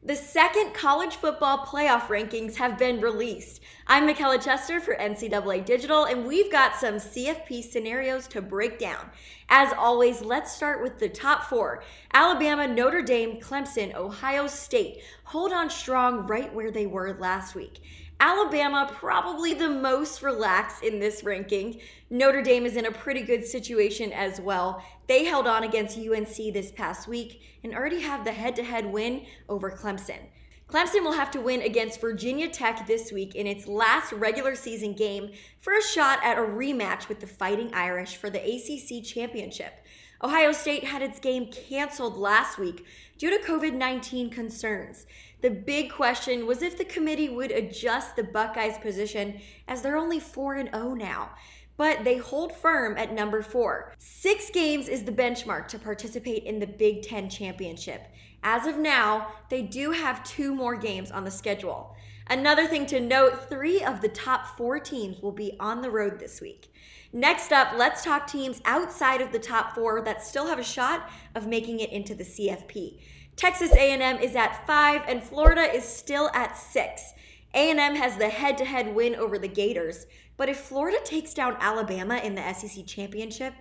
The second college football playoff rankings have been released. I'm Michaela Chester for NCAA Digital, and we've got some CFP scenarios to break down. As always, let's start with the top four. Alabama, Notre Dame, Clemson, Ohio State hold on strong right where they were last week. Alabama probably the most relaxed in this ranking. Notre Dame is in a pretty good situation as well. They held on against UNC this past week and already have the head-to-head win over Clemson. Clemson will have to win against Virginia Tech this week in its last regular season game for a shot at a rematch with the Fighting Irish for the ACC championship. Ohio State had its game canceled last week due to COVID-19 concerns. The big question was if the committee would adjust the Buckeyes' position, as they're only 4-0 now. But they hold firm at number 4. 6 games is the benchmark to participate in the Big Ten championship. As of now, they do have 2 more games on the schedule. Another thing to note, 3 of the top 4 teams will be on the road this week. Next up, let's talk teams outside of the top 4 that still have a shot of making it into the CFP. Texas A&M is at 5 and Florida is still at 6. A&M has the head-to-head win over the Gators, but if Florida takes down Alabama in the SEC championship,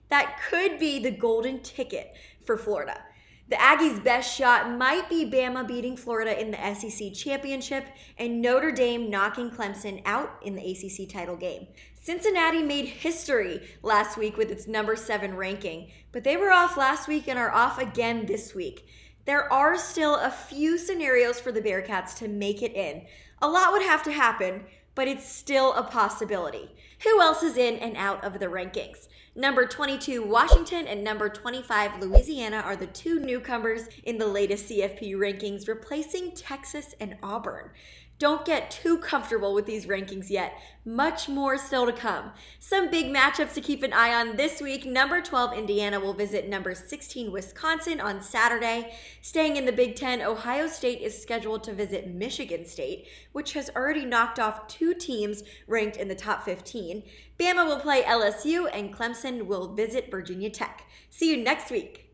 that could be the golden ticket for Florida. The Aggies' best shot might be Bama beating Florida in the SEC championship and Notre Dame knocking Clemson out in the ACC title game. Cincinnati made history last week with its number 7 ranking, but they were off last week and are off again this week. There are still a few scenarios for the Bearcats to make it in. A lot would have to happen, but it's still a possibility. Who else is in and out of the rankings? Number 22, Washington, and number 25, Louisiana are the 2 newcomers in the latest CFP rankings, replacing Texas and Auburn. Don't get too comfortable with these rankings yet. Much more still to come. Some big matchups to keep an eye on this week. Number 12, Indiana will visit number 16, Wisconsin on Saturday. Staying in the Big Ten, Ohio State is scheduled to visit Michigan State, which has already knocked off 2 teams ranked in the top 15. Bama will play LSU, and Clemson will visit Virginia Tech. See you next week.